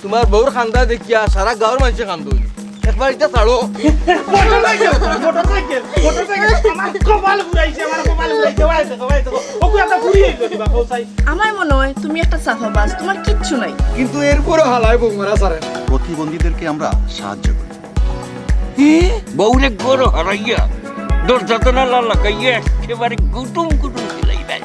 তোমার বউর খান্দা দেখিয়া সারা গাঁর মানুষে কান্দুন একবার এটা ছাড়ো আমার মনে হয় তুমি একটা সাফাবাজ, তোমার কিচ্ছু নাই। কিন্তু এরপরে হালায় বউ মারা সারে প্রতিবন্ধীদেরকে আমরা সাহায্য করি। বউরে গরো হারাইয়া দরজা তো না লাগাইয়া একেবারে গুটুম গুটুম দিলাই দেয়।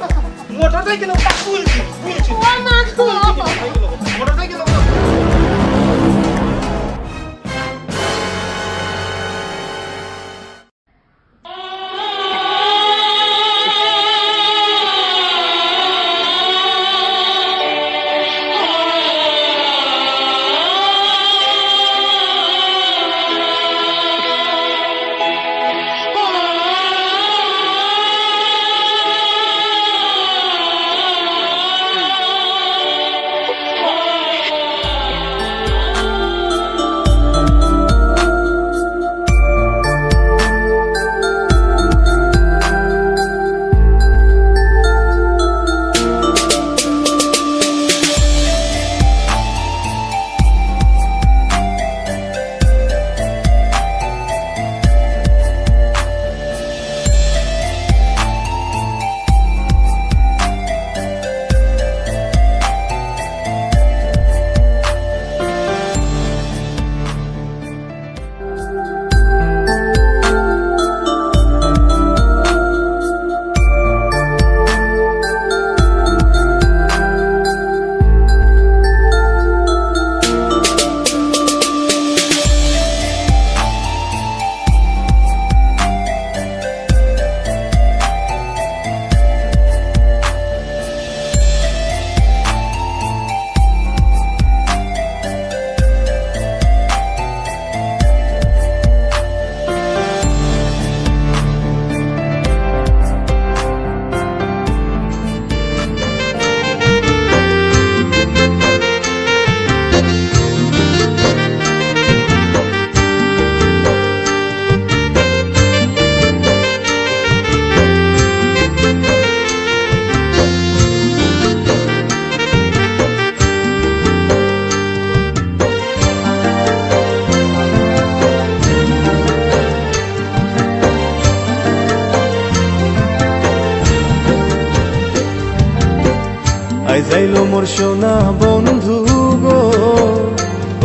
যাইলো মোর সোনা বন্ধু গো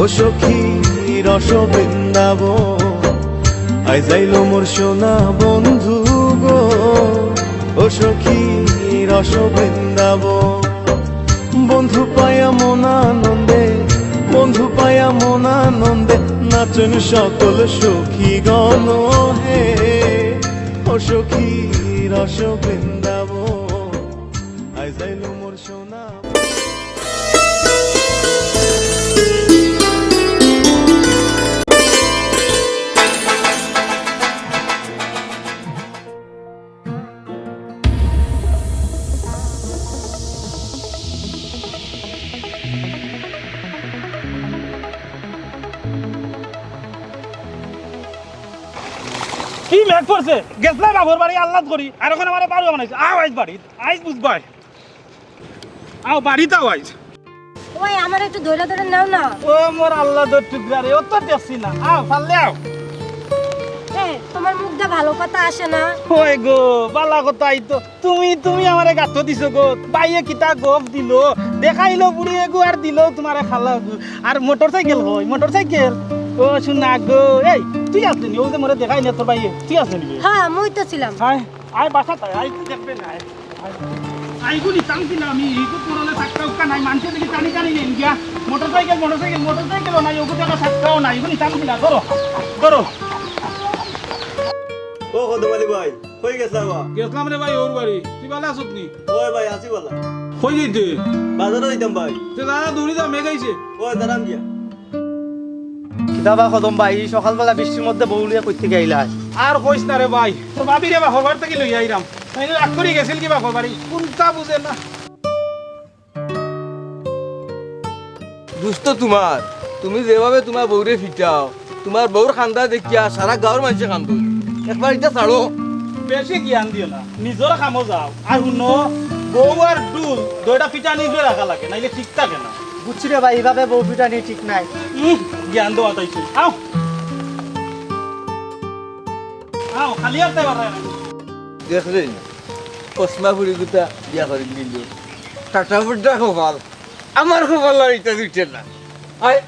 ও সখী রস বৃন্দাব আই যাইলো মোর সোনা বন্ধু গো ও সখী রস বৃন্দাব বন্ধু পায়া মন আনন্দে বন্ধু পায়া মন আনন্দে নাচন সকল সখী গণ হে ও সখী রস বৃন্দাব আই যাইলো মোর সোনা কি মেঘ পড়ছে গেছলাম বাবুর বাড়ি আল্লাহ করি আর ওখানে আমার বাড়ি বানাইছে আও আইজ বাড়ি আইজ বুঝবাই আও বাড়িটাও আইজ ওই আমার একটু ধরে ধরে নাও না ও মোর আল্লাহ দর টুকরা রে ও তো দেখছি না আও ফাললে আও এ তোমার মুখটা ভালো কথা আসে না ওই গো বালা কথা আইতো তুমি আমারে গাথ দিছো গো বাইয়ে কিতা গপ দিলো দেখাইলো বুড়িয়ে গো আর দিলো তোমারে খালা গো আর মোটরসাইকেল হয় মোটরসাইকেল ও শুনা গো এই তুই আসলি ও যে মোরে দেখাই না তোর বাইয়ে তুই আসলি হ্যাঁ মুই তো ছিলাম হাই আই বাসা তাই আই তুই দেখবে না আইগুলি চাংছি না আমি ইগো পুরলে থাকতে উকা নাই মানুষে দেখি টানি টানি নেন গিয়া মোটরসাইকেল নাই ওগো টাকা থাকতেও নাই ইগুলি চাংছি না করো করো ও কদমালি ভাই কই গেছলা গো গেছলাম রে ভাই ওর বাড়ি তুই ভালো আছিস নি ওই ভাই আসি বলা কই যাইতে বাজারে যাইতাম ভাই তে দাদা দৌড়ি দা মেগাইছে ওই দাঁড়ান গিয়া কিতাবা কদম ভাই সকালবেলা বৃষ্টির মধ্যে বউলিয়া কই থেকে আইলা আর কইস না রে ভাই তোর ভাবি রে বা হবার থেকে লই আইরাম তাই রাগ করি গেছিল কি বা বাড়ি কোনটা বুঝে না দুষ্ট তোমার তুমি যেভাবে তোমার বউরে ফিটাও তোমার বউর খান্দা দেখিয়া সারা গাঁর মানুষে কান্দুন একবার এটা ছাড়ো বেশি জ্ঞান দিও না নিজের কামো যাও আর শুনো বউ আর ডুল দুইটা পিঠা নিজে রাখা লাগে নাইলে ঠিক থাকে না বুঝছি রে ভাই এইভাবে বউ পিটানি ঠিক নাই। জ্ঞান দেওয়া তাইছি আও আও খালি আর তাই বাড়ায় না দেখলেন কসমা ফুরি গুতা বিয়া করে নিল টাটা বুড্ডা কপাল আমার কপাল আর এটা দুইটা না আয়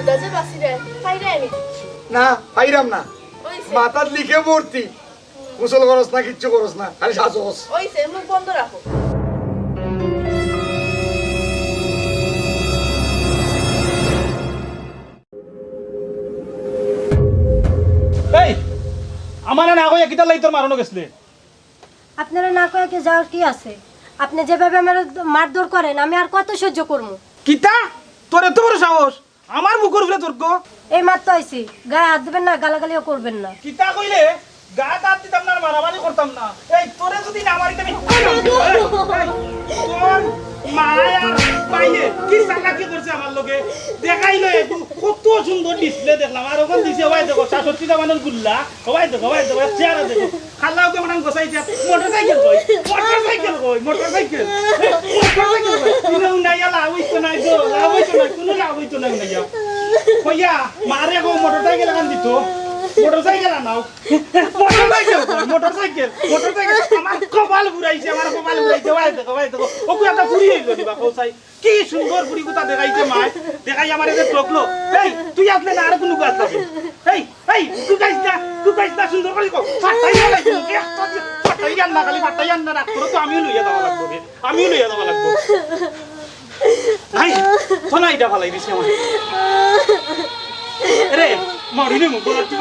দাজে বাসিরে ফাইরে আনি না পাইরাম না ওইছে মাথার লিখে ভর্তি গোসল করস না কিচ্ছু করস না খালি সাজস ওইছে মুখ বন্ধ রাখো এই আমার না কইয়া কিতা লাই তোর মারানো গেছলে আপনারা না কয়ে যাওয়ার কি আছে? আপনি যেভাবে আমার মারধর করেন আমি আর কত সহ্য করবো? কিতা তোর এত বড় সাহস আমার মুখের উপরে তর্ক এই মাত্র আইছি, গায়ে হাত দেবেন না, গালাগালিও করবেন না। কিতা কইলে গা হাত দিতাম না আর মারামারি করতাম না এই তোরে যদি না মারিতে আমি তোর মায়া পাইয়ে কি চালাকি করছে আমার লগে দেখাইলো একটু কত সুন্দর ডিসপ্লে দেখলাম আর ওখান দিছে ভাই দেখো ৬৭টা মানুষ গুল্লা ভাই দেখো চেহারা দেখো খাল্লা ওকে মানে গোসাই দিয়া মোটরসাইকেল কই মোটরসাইকেল কোনো নাই লাভ হইতো নাই গো লাভ হইতো না কোনো লাভ হইতো না উনাইয়া কইয়া মারে গো মোটরসাইকেল লাগান দিত মোটরসাইকেল আনাও মোটরসাইকেল আমার কপাল ঘুরাইছে ভাই দেখো ওকে একটা ঘুরি হইলো দিবা কৌসাই কি সুন্দর ঘুরি কথা দেখাইছে মায় দেখাই আমার এদের টকলো এই তুই আসলে না আর কোনো গাছ পাবি এই তুই না সুন্দর করে কও ফাটাই লাগবে ফাটাই না খালি ফাটাই না রাখো তো আমিও লইয়া যাওয়া লাগবে নাই শোনা এটা ভালাই দিছে আমার রে মারিনি মু গোলাটি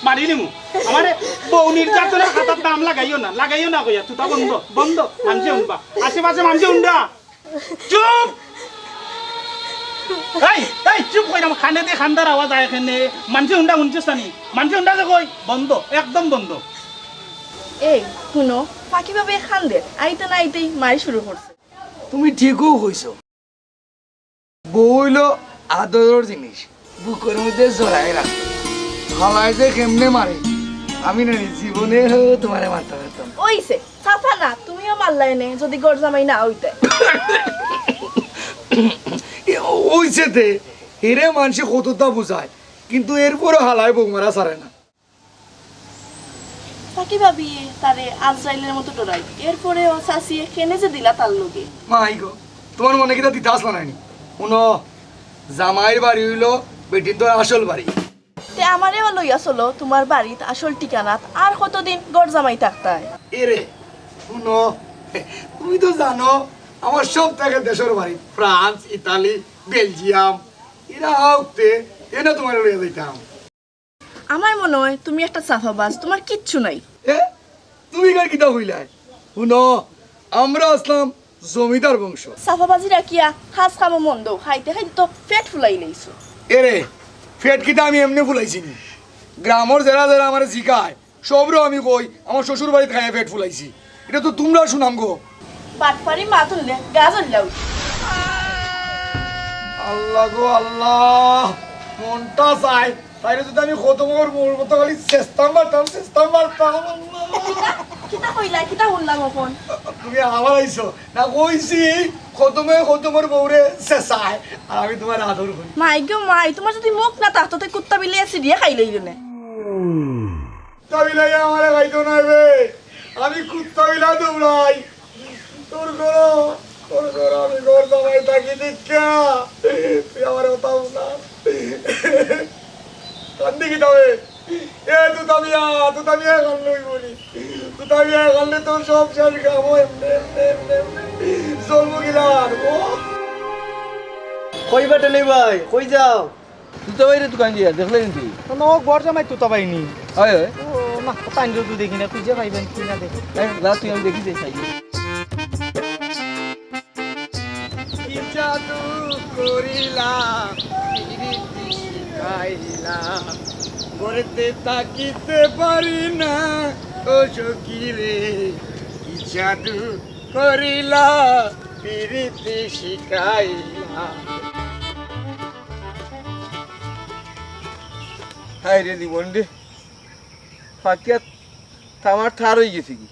মারিনি মু আমারে বউ নির্যাতনের খাতার দাম লাগাইও না কইয়া তুই তা বন্ধ মানছে উনবা আশেপাশে মানছে উন্ডা চুপ এই চুপ কই না খানে দিয়ে খান্দার আওয়াজ আয় এখানে মানছে উন্ডা শুনছিস না নি মানছে উন্ডা যে কই বন্ধ একদম বন্ধ এই শুনো পাখি ভাবে খান্দে আইতে না আইতেই মারি শুরু করছে তুমি ঠিকও কইছো বউ হইলো আদরের জিনিস বুকের মধ্যে জড়াই রাখতো হালায় যে কেমনে মারে আমি না জীবনে তোমারে মারতে পারতাম ওইছে সাফা না তুমিও মারলাই নে যদি গরজামাই না হইতে ওইছে তে এরে মানুষে কতটা বুঝায় কিন্তু এরপরে হালায় বউ মারা ছাড়ে না পাখি ভাবি তারে আজরাইলের মতো ডরাই এরপরে ও শাসিয়ে কেনে যে দিলা তার লগে মাই গো তোমার মনে কিটা দিতে আসলো নাইনি শুনো জামাইয়ের বাড়ি হইলো বেটির তো আসল বাড়ি তে আমারেও লইয়া চলো তোমার বাড়িতে আসল ঠিকানাত আর কতদিন গরজামাই থাকতায় এরে শুনো তুমি তো জানো আমার সব থেকে দেশের বাড়ি ফ্রান্স ইতালি বেলজিয়াম এরা হাউতে এনে তোমার লইয়া যাইতাম আমার মনে হয় তুমি একটা সাফাবাজ তোমার কিচ্ছু নাই তুমি কার কিতা হইলাই শুনো আমরা আসলাম জমিদার বংশ সাফাবাজিরা কিয়া হাস খামো মন্দ খাইতে খাইতে তো পেট ফুলাই লইছো এরে ফেট কিতা আমি এমনি ফুলাইছি নি গ্রামের যারা যারা আমার জিকায় সবরও আমি কই আমার শ্বশুর বাড়িতে খাইয়া পেট ফুলাইছি এটা তো তোমরা শুনাম গো বাটপারি মা তুললে গাজর লাউ আল্লাহ গো আল্লাহ মনটা চাই তাইলে যদি আমি কত মোর মতো খালি চেষ্টা মারতাম কিতা কইলা কিতা শুনলাম এখন তুমি আমার আইছো না কইছি খতমের বউরে চেঁচায় আর আমি তোমার আদর করি মাই গো মাই তোমার যদি মুখ না থাকতো তো কুত্তা বিলে এসে দিয়ে খাই লইল না তাবিলাই আমারে খাইতো না রে আমি কুত্তা বিলা দৌড়াই তোর ঘর আমি ঘর জামাই থাকি দীক্ষা তুই আমার ওটাও না কান্দি কি তবে এ তুতামিয়া গান লই বলি তুতামিয়া গানলে তোর সব শেষ গাম জন্ম গিলার ও কই বেটে নেই ভাই কই যাও তুই তো বাইরে দোকান দিয়া দেখলে কিন্তু ন গড় জামাই তো পাইনি হয় ও না পাইনি তো দেখি না তুই যে পাইবেন কি না দেখি তুই আমি দেখি যাই খাই কি জাদু করিলা শিখাইলা গড়তে তাকিতে পারি না ও সখী রে কি জাদু করিলা পিরিতি শিখাইলা হাই রে জীবন রে ফাঁকিয়া আমার ঠার হয়ে গেছে কি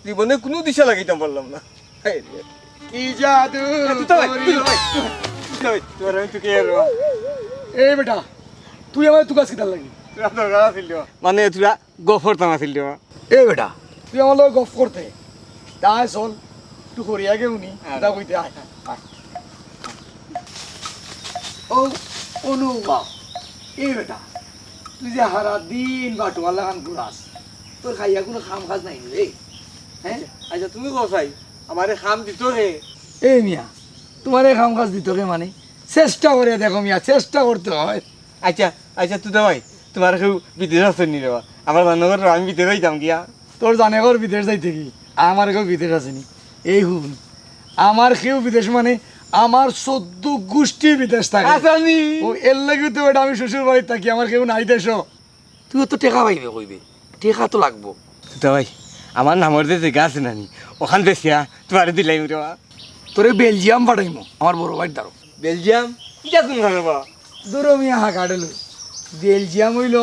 জীবনে কোনো দিশা লাগাইতাম পারলাম না হায় রে। কি জাদু তোর আমি তোকে এই বেটা তুই আমার তুকাস কিতার লাগি মানে তোরা গফর টানা ছিল এই বেটা তুই আমার লগে গফ করতে তাই চল তুই করিয়া গে উনি এটা কইতে আয় ও অনু বাপ এই বেটা তুই যে হারা দিন বাটুয়ার লাগান ঘুরাস তোর খাইয়া কোনো খাম খাজ নাই রে হ্যাঁ আচ্ছা তুমি কসাই আমারে খাম দিত হে এই মিয়া তোমার এই খাম কাজ দিত কে মানে চেষ্টা করে দেখো মিয়া চেষ্টা করতে হয় আচ্ছা আচ্ছা তুই ভাই তোমার কেউ বিদেশ আছে নি রেবা আমার বান্ধবের আমি বিদেশ যাইতাম গিয়া তোর জানে ঘর বিদেশ যাইতে কি আমার কেউ বিদেশ আসেনি এই হুন আমার কেউ বিদেশ মানে আমার 14 গোষ্ঠী বিদেশ থাকে আসানি ও এর লাগে তো এটা আমি শ্বশুর বাড়িতে থাকি আমার কেউ নাই দেশ তুই তো টেকা পাইবে কইবে টেকা তো লাগবো তুই ভাই আমার নামের যে জায়গা আছে নানি ওখান দেশিয়া তোমার দিলাই রেবা তোরে বেলজিয়াম পাঠাইমো আমার বড় ভাইয়ের দ্বারা বেলজিয়াম কিটা তুমি রেবা দূর মিয়া হা কাটেলো বেলজিয়াম হইল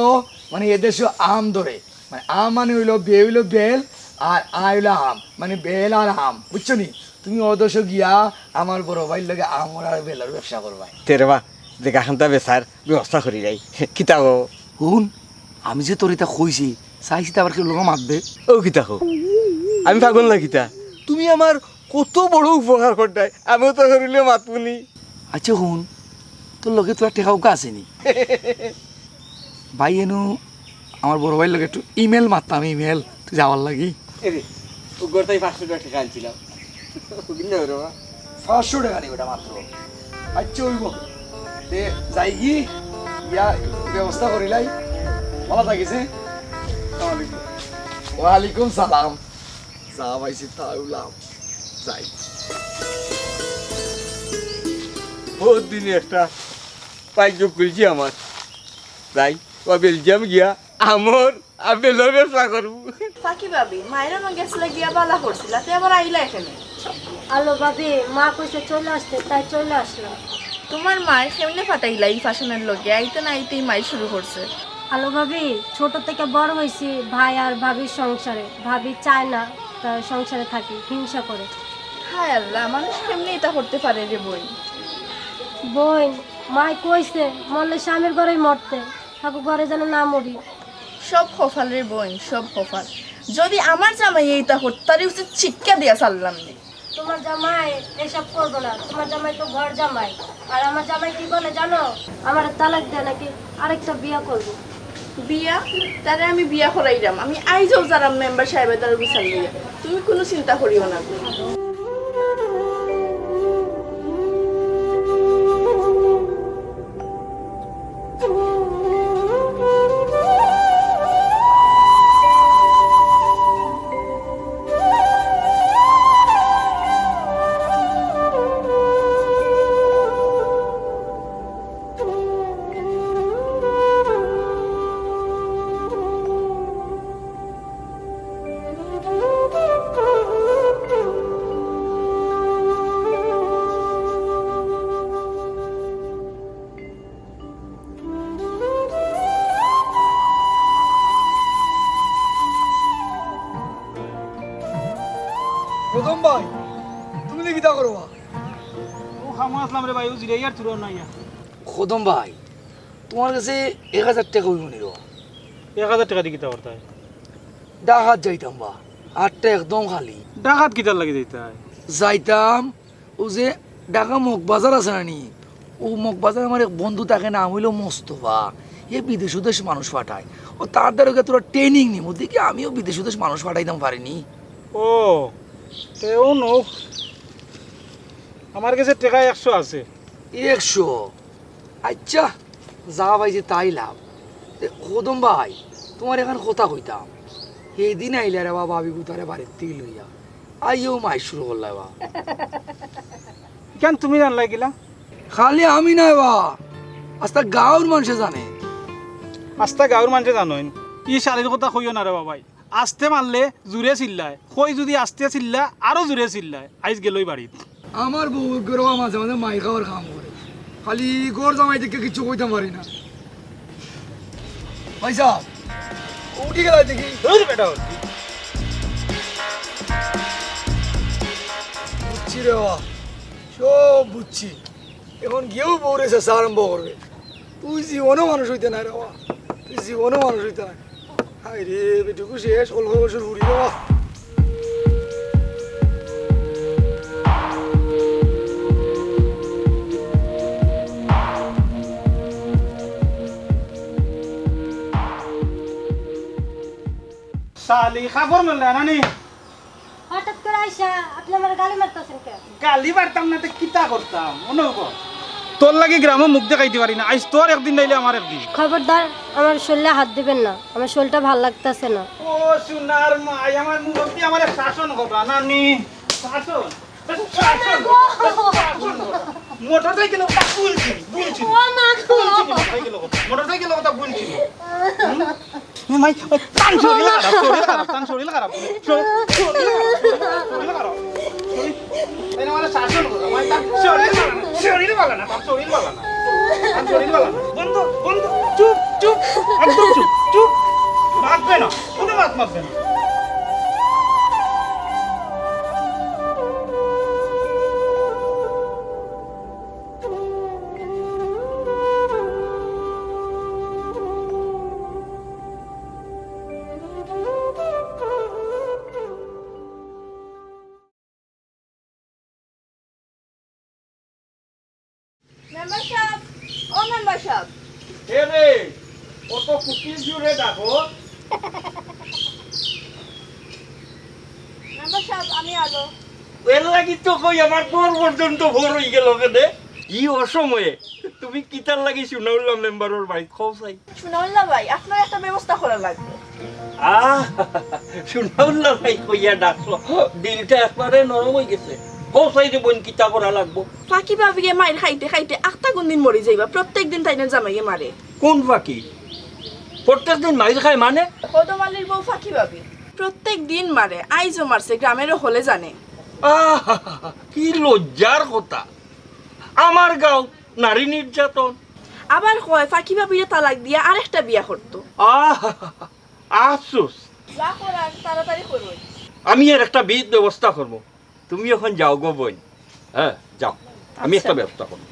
মানে এদেশে আম ধরে মানে আম মানে হইলো হইলো বেল আর হইলো আম মানে বেল আর আম বুঝছো নি তুমি অদেশ গিয়া আমার বড় ভাইয়ের লাগে আম আর বেলের ব্যবসা করবা তেরেবা জায়গা খানটা বেচার ব্যবস্থা করি যাই কিতা গো হুন আমি যে তোর এটা কইছি চাইছি আবার কেউ লোক মাতবে ও কিতা হো আমি পাগল না কিতা তুমি আমার কত বড় উপকার করতাই আমিও তো করিলে মাতপুনি আচ্ছা হুন তোর লগে তোর টেকা উকা আসেনি ভাই এনু আমার বড় ভাইয়ের লগে একটু ইমেল মারতাম ইমেল তুই যাওয়ার লাগি এরে ও গড়তাই 500 টাকা টাকা আনছিলাম কিনা রেবা 500 টাকা নিবে ওটা মাত্র আচ্ছা হইব তে যাই কি ইয়া ব্যবস্থা করিলাই ভালো থাকিস ওয়ালাইকুম সালাম যা ভাইছি তাউলাম যাই বহুত দিনে একটা পাই যোগ করেছি আমার তাই ও বেলজিয়াম গিয়া আমার আপেলের ব্যবসা করবো ফাঁকি ভাবি মায়েরা না গেছিল গিয়া বালা করছিল তে আবার আইলা এখানে আলো ভাবি মা কইছে চলে আসতে তাই চলে আসলাম তোমার মায়ের কেমনে ফাটাইলা এই ফ্যাশনের লগে আইতে না আইতেই মাই শুরু করছে আলো ভাবি ছোট থেকে বড় হয়েছি ভাই আর ভাবির সংসারে ভাবি চায় না তার সংসারে থাকি হিংসা করে হায় আল্লাহ মানুষ কেমনে এটা করতে পারে রে বই বোন মাই কইছে মরলে স্বামীর ঘরেই মরতে ঠাকুর ঘরে যেন না মরি সব কপাল রে বোন সব কপাল যদি আমার জামাই এইটা করতে তারে উচিত শিক্ষা দিয়া চাললাম নি তোমার জামাই এসব করবো না তোমার জামাই তো ঘর জামাই আর আমার জামাই কি বলে জানো আমার তালাক দেয় নাকি আরেকটা বিয়া করবো বিয়া তারে আমি বিয়া করাইলাম আমি আইজও যারা মেম্বার সাহেবের দ্বারা বিচার লইয়া তুমি কোনো চিন্তা করিও না প্রথম ভাই তুমি দেখি তা করবা ও খামো আসলাম রে ভাই ও জিরে ইয়ার তুরো না ইয়া খোদম ভাই তোমার কাছে 1000 টাকা হইব নিল 1000 টাকা দিয়ে কিতা করতে হয় ডাকাত যাইতাম বা আটটা একদম খালি ডাকাত কিতার লাগি দিতে হয় যাইতাম ও যে ঢাকা মগবাজার আছে না নি ও মগবাজার আমার এক বন্ধু তাকে নাম হইলো মোস্তফা এ বিদেশ উদেশ মানুষ পাঠায় ও তার দ্বারা তোরা ট্রেনিং নিম দেখি আমিও বিদেশ উদেশ মানুষ পাঠাইতাম পারিনি ও তেও নো আমার কাছে টাকা 100 আছে 100 আচ্ছা যা ভাই যে তাই লাভ খোদম ভাই তোমার এখানে কথা কইতাম এই দিন আইলে রে বাবা ভাবি তারে বাড়ির থেকে লইয়া আইও মাই শুরু করলাই বা কেন তুমি জান লাগিলা খালি আমি নাই বা আস্তা গাঁওর মানুষে জানে আস্তা গাঁৱৰ মানুহে জানোইন ই শালীৰ কথা কইও না রে বাবাই আস্তে মারলে জুড়ে চিল্লায় কই যদি আস্তে চিল্লা আরো জুড়ে চিল্লায় আইজ গেলই বাড়িত আমার বউ গরবা মাঝে মাঝে মাই খাওয়ার কাম করে খালি গোর জামাই দেখে কিছু কইতাম পারি না ভাই সাহেব উঠি গেল দেখি ধর বেটা বুঝছি রে বাবা, সব বুঝছি। এখন গিয়েও বউরে চেষ্টা আরম্ভ করবে। তুই জীবনও মানুষ হইতে না রে বাবা, তুই জীবনও মানুষ হইতে না। হাই রে বেটুকু শেষ, অল্প বছর ঘুরি রে বাবা। শালি খবর মেলে নানি হঠাৎ করে আইসা আপনি আমার গালি মারতেছেন কে? গালি পারতাম না তো কিতা করতাম মনে হবো তোর লাগি গ্রামে মুখ দেখাইতে পারি না, আজ তোর একদিন নাইলে আমার একদিন। খবরদার আমার শরীরে হাত দিবেন না, আমার শরীরটা ভাল লাগতেছে না। ও সোনার মাই, আমার মুখ দিয়ে আমার শাসন করবা নানি, শাসন মোটরসাইকেল বুলছি বুলছি মোটরসাইকেল কথা বুলছি মাই টান শরীর খারাপ টান শরীর খারাপ শাসন করো মাই শরীর ভালো না শরীর ভালো না শরীর ভালো না বন্ধ বন্ধ চুপ চুপ একদম চুপ চুপ মারবে না কোনো মারবে না। মেম্বার সাহেব, ও মেম্বার সাহেব, এ রে কত কুকি জুড়ে ডাকো। মেম্বার সাহেব আমি আলো। এর লাগি তো কই আমার পর পর্যন্ত ভোর হয়ে গেল কেনে ই অসময়ে তুমি কিতার লাগি শুনাউল্লাহ মেম্বারের বাড়ি খাও চাই। শুনাউল্লাহ ভাই, আপনার একটা ব্যবস্থা করা লাগবে। শুনাউল্লাহ ভাই কইয়া ডাকলো, দিলটা একবারে নরম হয়ে গেছে। খাও চাই যে বোন কিতা করা লাগবো। ফাঁকি ভাবিয়ে মায়ের খাইতে খাইতে 8টা দিন মরে যাইবা, প্রত্যেক দিন তাই না জামাইয়ে মারে। কোন ফাঁকি? প্রত্যেক দিন মাইর খায় মানে? কদমালির বউ ফাঁকি ভাবি প্রত্যেক দিন মারে, আইজও মারছে, গ্রামেরও হলে জানে। কি লজ্জার কথা, আমার গাঁও নারী নির্যাতন। আবার কয় ফাঁকি ভাবিয়ে তালাক দিয়ে আরেকটা বিয়া করতো। আফসোস, যা করার তাড়াতাড়ি করবো। আমি এর একটা বিধ ব্যবস্থা করবো। তুমি এখন যাও গো বোন, হ্যাঁ যাও, আমি একটা ব্যবস্থা করবো।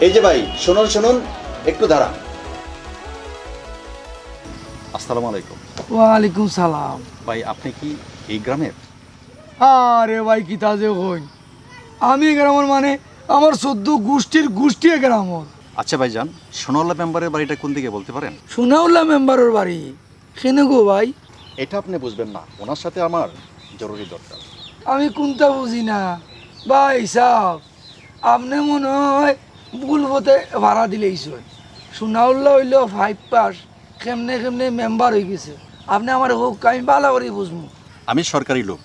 এই যে ভাই, শুনুন শুনুন, একটু দাঁড়ান। আসসালামু আলাইকুম। ওয়ালাইকুম সালাম। ভাই, আপনি কি এই গ্রামের? আরে ভাই কিতা যে হই, আমি গ্রামের মানে আমার 14 গোষ্ঠীর গোষ্ঠী গ্রামের। আচ্ছা ভাইজান, সোনাউল্লাহ মেম্বারের বাড়িটা কোন দিকে বলতে পারেন? সোনাউল্লাহ মেম্বারের বাড়ি কেন গো ভাই? এটা আপনি বুঝবেন না, ওনার সাথে আমার জরুরি দরকার। আমি কোনটা বুঝি না ভাই সাহেব, আপনি মনে হয় ভুল পথে ভাড়া দিলেইছেন। সোনাউল্লাহ হইল 5 পাস, কেমনে কেমনে মেম্বার হয়ে গেছে। আপনি আমার হোক, আমি ভালো করে বুঝবো। আমি সরকারি লোক,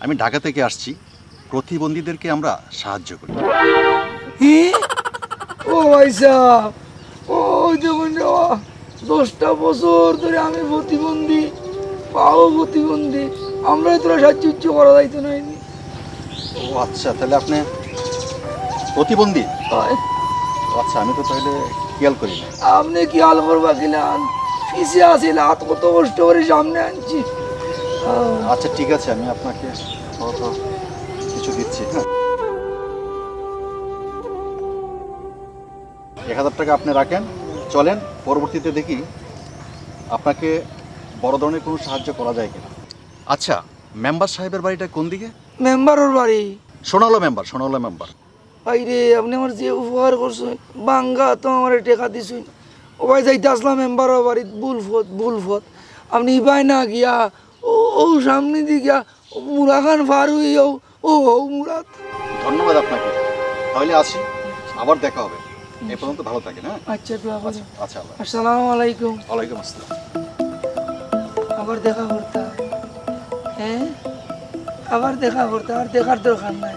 আমি ঢাকা থেকে আসছি। প্রতিবন্ধীদেরকে আমরা সাহায্য করি। ও ভাই সাহেব, ও যেমন 10টা বছর ধরে আমি প্রতিবন্ধী, পাও প্রতিবন্ধী, আমরা তোরা সাহায্য করা যাইতো না। ও আচ্ছা, তাহলে আপনি প্রতিবন্ধী? আচ্ছা, আমি তো তাহলে খেয়াল করি না। আপনি কি হাল করবা কিলান, পিছিয়ে আসিল, হাত কত কষ্ট করে সামনে আনছি। আচ্ছা ঠিক আছে, আমি আপনাকে কিছু দিচ্ছি। হ্যাঁ, 1000 টাকা আপনি রাখেন, চলেন পরবর্তীতে দেখি আপনাকে বড় ধরনের কোনো সাহায্য করা যায় কিনা। আচ্ছা, মেম্বার সাহেবের বাড়িটা কোন দিকে? মেম্বারের বাড়ি সোনাউল্লাহ মেম্বার, সোনাউল্লাহ মেম্বার। ভাই রে, আপনি আমার যে উপকার করছেন, বাঙ্গা তো আমার টেকা দিছেন। ও ভাই যাইতে আসলাম মেম্বারের বাড়ি, বুলফত আপনি ইবাই না গিয়া ও সামনে দিয়ে গিয়া মুরা খান ফার হইও, ও মুরাদ। ধন্যবাদ আপনাকে, তাহলে আসি, আবার দেখা হবে। এ পর্যন্ত ভালো থাকেন। হ্যাঁ আচ্ছা, দোয়া করেন। আচ্ছা, আসসালামু আলাইকুম। ওয়ালাইকুম আসসালাম। আবার দেখা করতে, হ্যাঁ আবার দেখা করতে, আর দেখার দরকার নাই।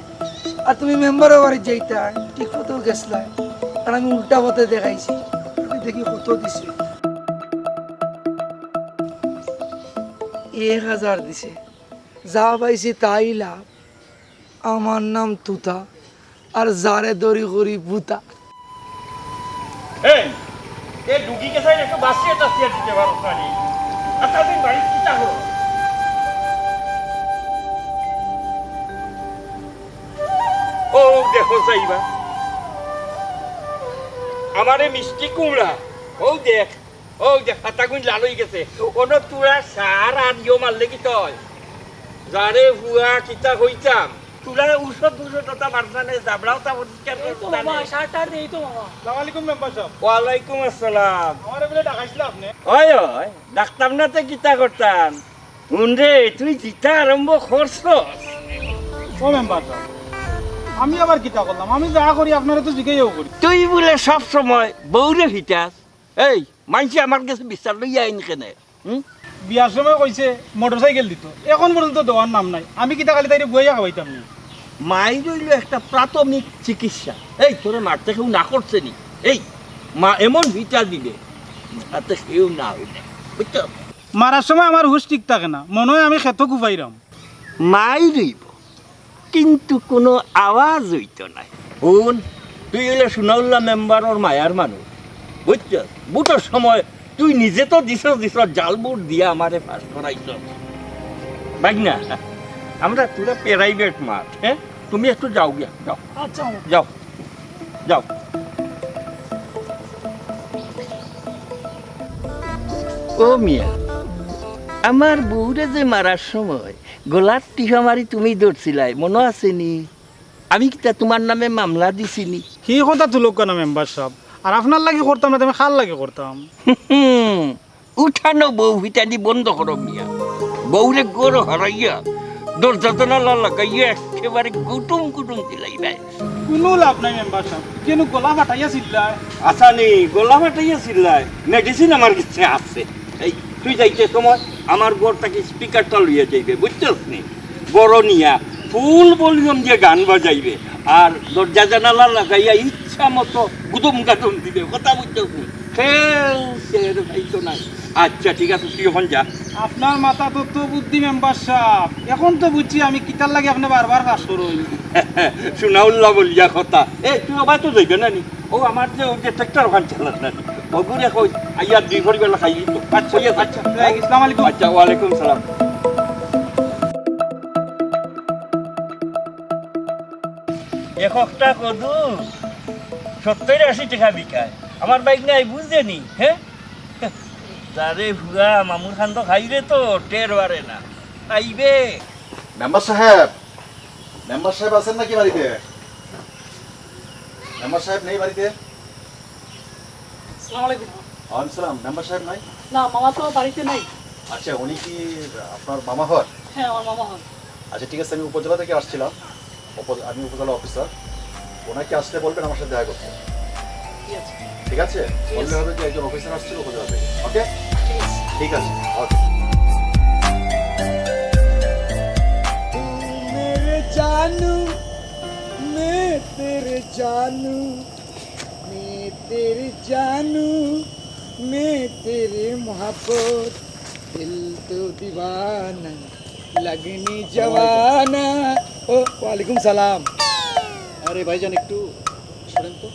আর তুমি মেম্বারের বাড়ি যাইতা ঠিক মতো গেছলাই, আর আমি উল্টা পথে দেখাইছি। আমি দেখি কত দিছে, 1000 দিছে। যা পাইছি তাই লাভ। আমার নাম তুতা, আর যারে দড়ি করি ভূতা। এই এ ডুগিকে চাই একটু বাঁচিয়ে টাচিয়ে দিতে পারো পারি এতদিন বাড়ি চিন্তা করো ও দেখো চাইবা আমারে মিষ্টি কুমড়া ও দেখ হাতাগুন লাল হয়ে গেছে ওনো তোরা সার আর ইয়ে মারলে কি তয় যারে হুয়া কিতা হইতাম তোরা উষদ দুশো মারজানে জাবড়াও তা পরিষ্কার করতে আসসালামু আলাইকুম মেম্বার সাহেব। ওয়ালাইকুম আসসালাম আমারে বলে ডাকাইছিল আপনি? ওই ডাক্তার না তো কিতা করতাম রে তুই কিতা আরম্ভ করছ ও মেম্বার সাহেব, আমি আবার কিতা করলাম? আমি যা করি আপনারা তো জিজ্ঞাসাও করি। তুই বলে সব সময় বউরে ভিটাস এই মানছি আমার কাছে বিচার লইয়া আইন কেনে বিয়ার সময় কইছে মোটরসাইকেল দিত, এখন পর্যন্ত দেওয়ার নাম নাই। আমি কিতা খালি তাইরে বইয়া খাওয়াইতাম না। মাই রইল একটা প্রাথমিক চিকিৎসা এই তোরে মারতে কেউ না করছে নি এই মা এমন ভিটা দিবে যাতে কেউ না হইলে বুঝছো মারার সময় আমার হুশ ঠিক থাকে না, মনে হয় আমি ক্ষেত কুপাইরাম। মাই রইব কিন্তু কোনো আওয়াজ হইত নাই শুন তুই হইলে সোনাউল্লাহ মেম্বারর মায়ার মানুষ বুঝছ বুটোর সময় তুই নিজে তো দিছ জাল বুট দিয়া আমারে পাস করাইছ বাগ না আমরা তোরা প্রাইভেট মাঠ হ্যাঁ তুমি একটু যাও গিয়া যাও আচ্ছা যাও যাও ও মিয়া আমার বউরে যে মারার সময় গোলার টিহা মারি তুমি ধরছিলাই মনে আছে নি আমি কি তা তোমার নামে মামলা দিছিনি কি কথা তুলক কেন মেম্বার সাহেব? আর আপনার লাগে করতাম না, তুমি খাল লাগে করতাম। উঠানো বউ ভিটানি বন্ধ করো মিয়া বউরে গরো হারাইয়া দরজাতনা লাগাইয়া একেবারে গুটুম গুটুম দিলাই ভাই কোনো লাভ নাই মেম্বার সাহেব, কেন গলা ফাটাইয়া চিল্লায়। আচ্ছা নি গোলা ফাটাইয়া চিল্লাই মেডিসিন আমার কাছে আছে এই তুই যাইতে সময় আমার ঘরটাকে স্পিকারটা লইয়া যাইবে বুঝছস নি বড় নিয়া ফুল ভলিউম দিয়ে গান বাজাইবে আর দরজা জানালা লাগাইয়া ইচ্ছা মতো গুদুম গাদুম দিবে কথা বুঝছস নি খেল সের ভাইতো না আচ্ছা ঠিক আছে তুই এখন যা আপনার মাথা তো বুদ্ধি মেম্বার সাহেব, এখন তো বুঝছি আমি কিতার লাগে আপনি বারবার কাজ করুন। সোনাউল্লাহ বলিয়া কথা এ তুই আবার তো যাইবে না নি ও আমার যে ওই যে ট্রাক্টর ওখান চালান না ওগুলো কই আইয়া দুই ঘড়ি বেলা খাই তো আচ্ছা আচ্ছা আসসালামু আলাইকুম। আচ্ছা ওয়ালাইকুম সালাম একটা কদু 70-80 টাকা বিকায় আমার বাইক নাই বুঝছেনি হ্যাঁ যারে ভুয়া মামুর খান তো খাইবে তো টের বারে না আইবে মেম্বার সাহেব আছেন নাকি বাড়িতে? মেম্বার সাহেব নেই বাড়িতে? আসসালামু আলাইকুম। সালাম। মেম্বার সাহেব নাই? না, মামা তো বাড়িতে নাই। আচ্ছা, উনি কি আপনার মামা হন? হ্যাঁ, আমার মামা হন। আচ্ছা ঠিক আছে, আমি উপজেলা থেকে আসছিলাম, আমি উপজেলা অফিসার। ওনাকে আসলে বলবেন আমার সাথে দেখা করতে। ঠিক আছে, বললে হবে যে একজন অফিসার আসছিল উপজেলা থেকে। ওকে, ঠিক আছে, ওকে। मेरे जानू मैं तेरे जानू मैं तेरे जानू मैं तेरे मोहब्बत दिल तो दीवाना लगनी जवाना ओ वालेकुम सलाम। আরে ভাইজান একটু শুনেন তো।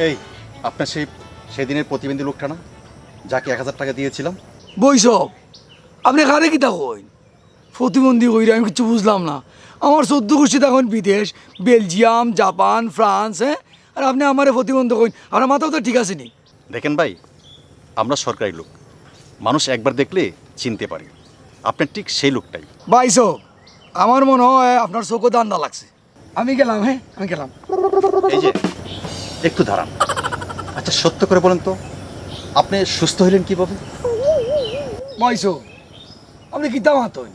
এই আপনার সেদিনের প্রতিবন্ধী লোকটা না, যাকে 1000 টাকা দিয়েছিলাম? বৈশব আপনি কারে কিতা কইন? প্রতিবন্ধী কইরা আমি কিছু বুঝলাম না। আমার 14 গোষ্ঠী তখন বিদেশ, বেলজিয়াম, জাপান, ফ্রান্স, হ্যাঁ, আর আপনি আমারে প্রতিবন্ধী কইন। আপনার মাথাও তো ঠিক আছে নি? দেখেন ভাই, আমরা সরকারি লোক, মানুষ একবার দেখলে চিনতে পারে। আপনার ঠিক সেই লোকটাই। বাইশব আমার মনে হয় আপনার চোখে দান্দা লাগছে। আমি গেলাম, হ্যাঁ আমি গেলাম। এই যে একটু দাঁড়ান। আচ্ছা সত্য করে বলেন তো, আপনি সুস্থ হলেন কিভাবে? বাইশব আপনি কিতা মাতইন?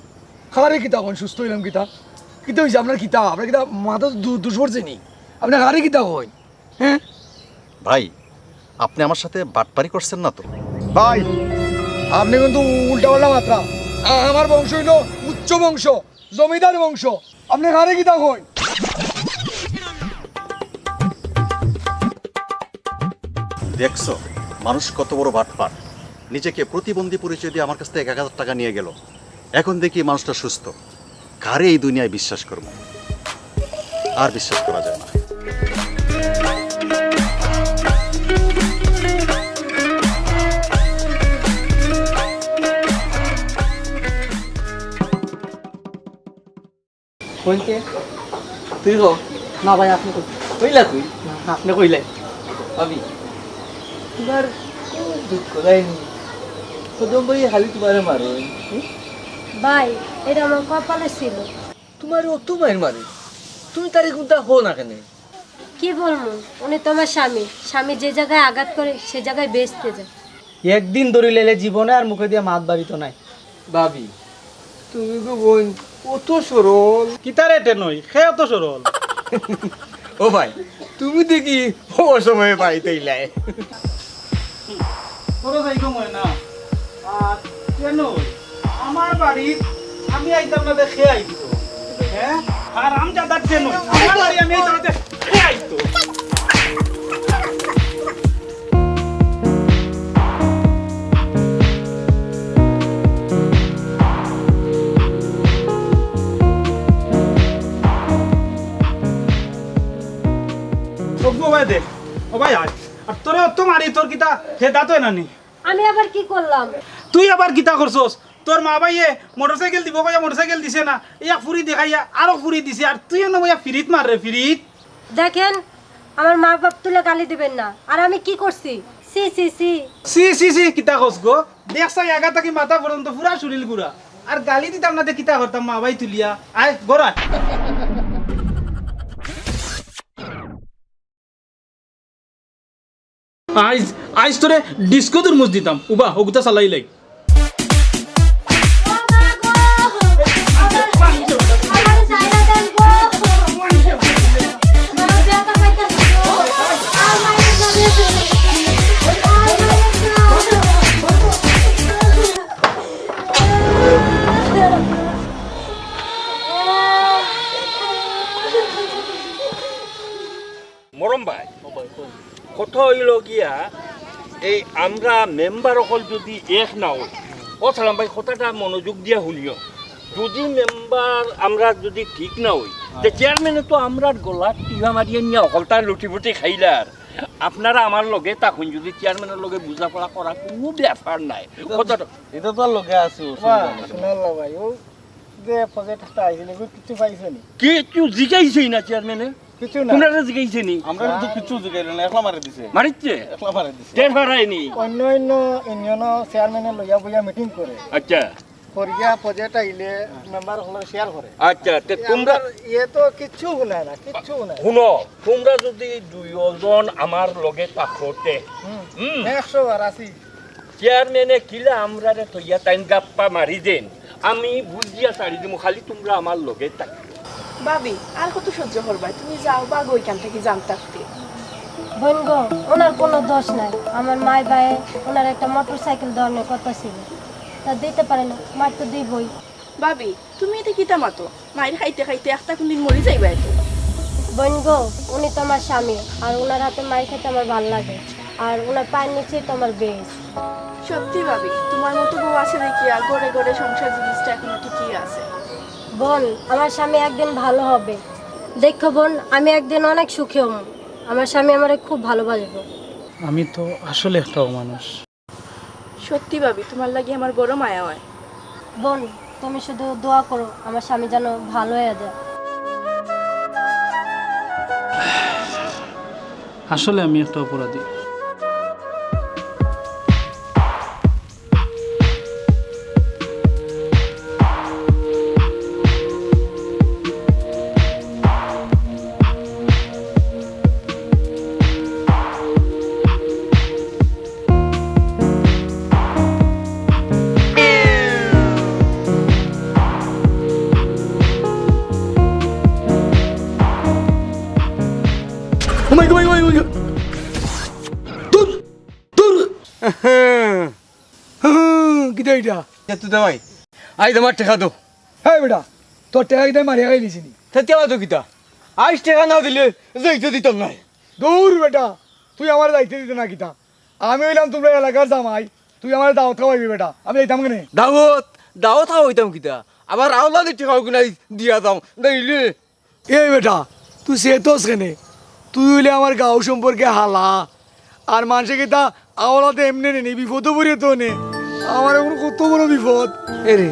হারে কিতা হন সুস্থ হইলাম কিতা কিতা হয়েছে আপনার কিতা আপনার কিতা মাথা দুষ পড়ছে নি আপনার হারে কিতা হন হ্যাঁ ভাই আপনি আমার সাথে বাটপারি করছেন না তো? ভাই আপনি কিন্তু উল্টা পাল্টা মাত্রা আমার বংশ হইল উচ্চ বংশ জমিদার বংশ আপনি হারে কিতা হন দেখছো মানুষ কত বড় বাটপার, নিজেকে প্রতিবন্ধী পরিচয় দিয়ে আমার কাছ থেকে 1000 টাকা নিয়ে গেল। এখন দেখি মানুষটা সুস্থ, কারে এই দুনিয়ায় বিশ্বাস করবো? আর বিশ্বাস করা যায় না। কইতে তুই কো না ভাই আপনি কই কইলা তুই না আপনি কইলাই ভাবি তোমার দুঃখ দেয়নি কদম ভাই খালি তোমারে মারো ভাই এটা আমার কপালে ছিল। তোমার অত মায়ের মারে তুমি তারে কোনটা হো না কেন? কি বলবো, উনি তো আমার স্বামী, স্বামী যে জায়গায় আঘাত করে সে জায়গায় বেচতে যায়। একদিন ধরিলে জীবনে আর মুখে দিয়ে মাত বাড়িত নাই। ভাবি তুমি গো বোন অত সরল কিতারে এটে নই সে অত সরল। ও ভাই তুমি দেখি ও সময় বাড়িতে ইলাই বড় ভাই কময় না আর কেন আমার বাড়ি আমি আইতাম না দেখে আইতো হ্যাঁ আর আম জাদা কেন আমার বাড়ি আমি আইতাম না দেখে আইতো। দেখ ও ভাই আয় আর তোরে অত মারি তোর কিতা হেদা তো নানি আমি আবার কি করলাম? তুই আবার কিতা করছস? তোর মা ভাইয়ে মোটরসাইকেল দিব কইয়া মোটরসাইকেল দিছে না, ইয়া ফুরি দেখাইয়া আরো ফুরি দিছে আর তুই না বইয়া ফিরিত মার রে ফিরিত। দেখেন আমার মা বাপ তুলে গালি দিবেন না, আর আমি কি করছি? সি সি সি সি সি সি কিতা কস গো? দেখছাই আগা থাকি মাথা পর্যন্ত পুরা শরীর গুড়া আর গালি দিতাম না, কিতা করতাম মা ভাই তুলিয়া আয় গোরা। আইজ আইজ তোরে ডিস্কো তুরমুজ দিতাম উবা হগুতা চালাই লাই। মরম ভাই কথা হইল গিয়া এই আমরা মেম্বার অকল যদি এক না হই ও সালাম ভাই কথাটা মনোযোগ দিয়া শুনিও, যদি মেম্বার আমরা যদি ঠিক না হই যে চেয়ারম্যানে তো আমরা গলা টিহা মারিয়ে নিয়ে অকলটা লুটি ফুটি খাইলার। আপনারা আমার লগে তখন যদি চেয়ারম্যানের লগে বুঝাপড়া করা কোনো ব্যাপার নাই। কথাটা এটা তো লগে আছো শুনাল ভাই ও যে প্রজেক্টটা আইছিল কিছু পাইছে নি? কিছু জিগাইছেই না চেয়ারম্যানে, কিছু না তোমরা জিগাইছে নি? আমরা তো কিছু জিগাইল না, একলা মারি দিছে। মারিচ্ছে একলা মারি দিছে। টের হারায়নি? অন্য অন্য ইউনিয়ন চেয়ারম্যানের লইয়া বইয়া মিটিং করে আচ্ছা করিয়া প্রজেক্ট আইলে মেম্বার হলে শেয়ার করে। আচ্ছা তে তোমরা ইয়ে তো কিচ্ছু শুনায় না, কিচ্ছু শুনায় শুনো, তোমরা যদি দুইজন আমার লগে তাকতে 100 বার আসি চেয়ারম্যানে কিলা আমরা থইয়া টাইম গাপ্পা মারি দেন, আমি বুঝিয়া ছাড়ি দিমু, খালি তোমরা আমার লগে থাকবে। ভাবি আর কত সহ্য করবা, তুমি যাও বা ওইখান থেকে জানতাকতে। বোন গো, ওনার কোনো দোষ নাই। আমার মাই ভাই ওনার একটা মোটরসাইকেল দেওয়ার কথা ছিল, তা দিতে পারে না, মার তো দিবই। ভাবি তুমি এটা কিতা মাতো, মায়ের খাইতে খাইতে একটা কোনদিন মরি যাইবা এত। বোন গো, উনি তো আমার স্বামী আর ওনার হাতে মাই খেতে আমার ভালো লাগে, আর ওনার পায়ের নিচে তো আমার বেশ। সত্যি ভাবি তোমার মতো বউ আছে দেখি আর গড়ে গড়ে সংসার জিনিসটা এখনো ঠিকই আছে। বোন, আমার স্বামী একদিন ভালো হবে, দেখো বোন, আমি একদিন অনেক সুখী হব। আমার স্বামী আমারে খুব ভালোবাসবো। আমি তো আসলে একটা মানুষ। সত্যি ভাবি তোমার লাগি আমার বড় মায়া হয়। বোন, তুমি শুধু দোয়া করো আমার স্বামী যেন ভালো হয়ে যায়। আসলে আমি একটা অপরাধী। কিটা তুই দে ভাই আই তোমার টেকা দো হ্যাঁ বেটা তোর টাকা কিটা মারিয়া খাইলিছি নি তেতিয়াও তো কিতা আইস টেকা না দিলে যাইতে দিতাম নাই দূর বেটা তুই আমার দায়িত্ব দিতে না কিটা আমি হইলাম তোমরা এলাকার জামাই তুই আমার দাওয়াত খাওয়াইবি বেটা আমি যাইতাম কেনে দাওয়াত দাওয়াত খাওয়া হইতাম কিতা আবার আওলাদের টেকাও কিনা দিয়া দাও দেখলি এই বেটা তুই সেতোস কেনে তুই হইলে আমার গাঁও সম্পর্কে হালা আর মানুষে কিতা আওলাতে এমনি নেই বিপদও পড়িয়ে তো নে আমার এখন কত বড় বিপদ এরে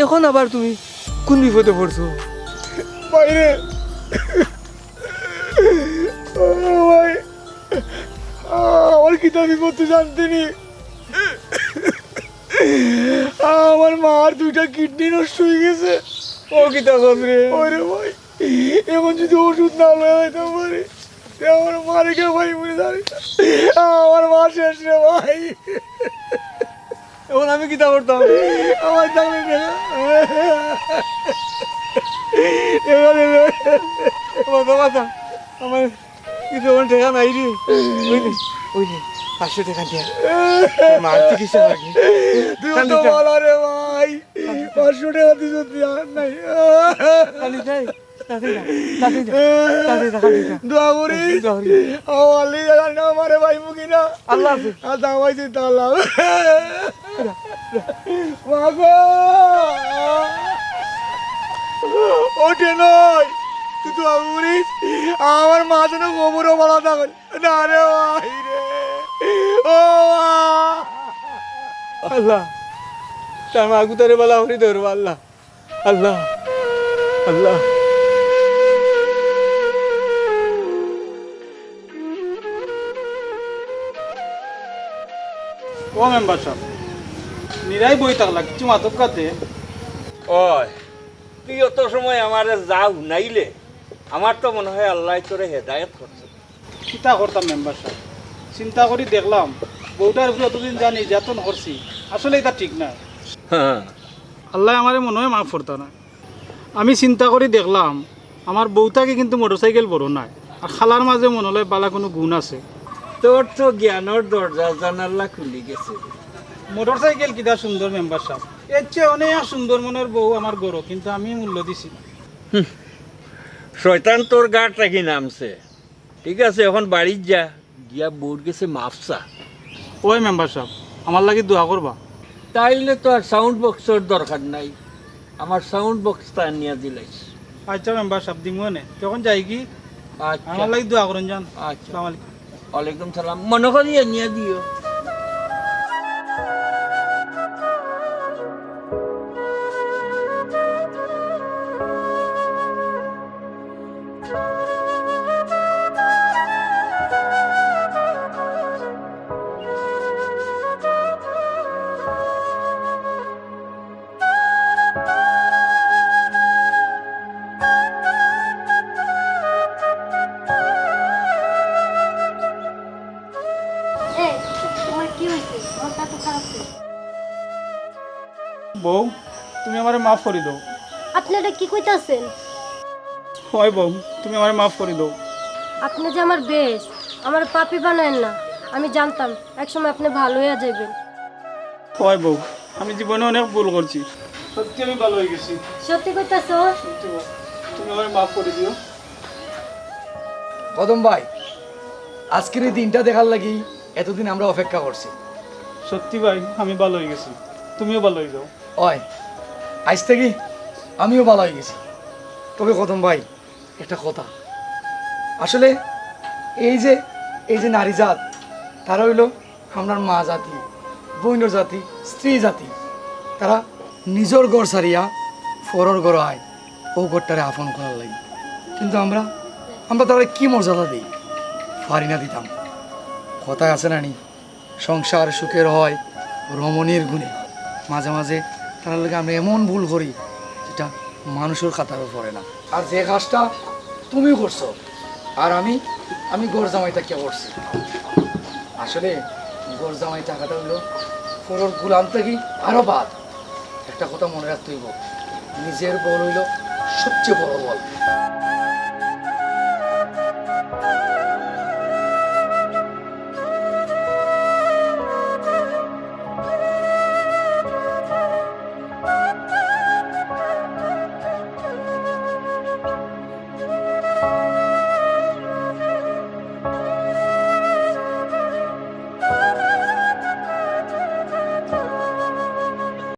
এখন আবার তুমি কোন বিপদে পড়ছো বাইরে ভাই আমার কিতা বিপদ তুই জানতে নি আমার মার 2টা কিডনি নষ্ট হয়ে গেছে ও কিতা করবে ওরে ভাই এখন যদি ওষুধ না লয়ে হইতে পারে আমার মারে কে ভাই মরে জানি আমার মা শেষ রে ভাই এখন আমি কিতা করতাম আমার দামে কথা আমার কিছু আমার টেকা নাই রে ওই 500 টাকা দিয়া মার চিকিৎসা করি তুই তো বলো রে ভাই 500 টাকা দিছ নাই খালি যাই দোয়া করি আল্লি জানা আমারে ভাই মুকিনা আল্লাহ আর দাওয়াই দিতে আল্লাহ মাগো ওঠে নয় তুই দোয়া করিস আমার মা যেন গোবরও বলা থাকল না রে ভাই রে ও আল্লাহ তার মা গুতারে বলা হরি ধরবো আল্লাহ আল্লাহ আল্লাহ ও মেম্বার সাহেব নিরাই বই থাকলা কিছু মাতব কাতে ওই তুই অত সময় আমারে যাও নাইলে আমার তো মনে হয় আল্লাহ তোরে হেদায়েত করছে চিন্তা করতাম মেম্বার সাহেব চিন্তা করি দেখলাম বউটার উপরে অতদিন যা নির্যাতন করছি আসলে এটা ঠিক না হ্যাঁ আল্লাহ আমারে মনে হয় মাফ করতো না আমি চিন্তা করে দেখলাম আমার বউটাকে কিন্তু মোটরসাইকেল বড় নাই আর খালার মাঝে মনে হয় বালা কোনো গুণ আছে তোর তো জ্ঞানের দরজা জানাল্লা খুলি গেছে মোটরসাইকেল কিটা সুন্দর মেম্বার সাহেব এর চেয়ে অনেক সুন্দর মনের বউ আমার গরো কিন্তু আমি মূল্য দিছি না শয়তান তোর গাট রাখি নামছে ঠিক আছে এখন বাড়ির যা গিয়া বউর গেছে মাফসা ওই মেম্বার সাহেব আমার লাগি দোয়া করবা তাইলে তো আর সাউন্ড বক্সের দরকার নাই আমার সাউন্ড বক্সটা নিয়ে দিলাইস আচ্ছা মেম্বার সাহেব দিমু নে তখন যাই কি আচ্ছা আমার লাগি দোয়া করেন যান আচ্ছা আসসালামু আলাইকুম ওয়ালাইকুম সালাম মনে করিয়ে নিয়ে দিও এই তোমার কি হয়েছে মনটা তো খারাপ ছিল। বউ তুমি আমারে মাফ করে দাও আপনি এটা কি কইতাছেন হয় বউ তুমি আমারে মাফ করে দাও আপনি যে আমার বেশ আমার পাপি বানায়েন না আমি জানতাম একসময় আপনি ভালো হয়ে যাবেন হয় বউ আমি জীবনে অনেক ভুল করছি সত্যি আমি ভালো হয়ে গেছি সত্যি কইতাছো সত্যি বউ, তুমি আমারে মাফ করে দিও কদম ভাই আজকের এই দিনটা দেখার লাগি এতদিন আমরা অপেক্ষা করছি সত্যি ভাই আমি ভালো হয়ে গেছি তুমিও ভালো হয়ে যাও ওই আজ থেকে আমিও ভালো হয়ে গেছি তবে কদম ভাই একটা কথা আসলে এই যে নারী জাত তারা হইল আমরা মা জাতি বৈন্য জাতি স্ত্রী জাতি তারা নিজের ঘর সারিয়া পরর ঘর আয় ও ঘরটারে আপন করার লাগে কিন্তু আমরা তারা কি মর্যাদা দিই পারি না দিতাম কথায় আছে না নি সংসার সুখের হয় রমণীর গুণে মাঝে মাঝে তার লাগে আমরা এমন ভুল করি যেটা মানুষের খাতারও পড়ে না আর যে কাজটা তুমিও করছো আর আমি গোর জামাইটা কে করছি আসলে গোর জামাই টাকাটা হইলো পুরোর গুলাম থেকে আরো বাদ একটা কথা মনে রাখতে হইব নিজের বল হইল সবচেয়ে বড় বল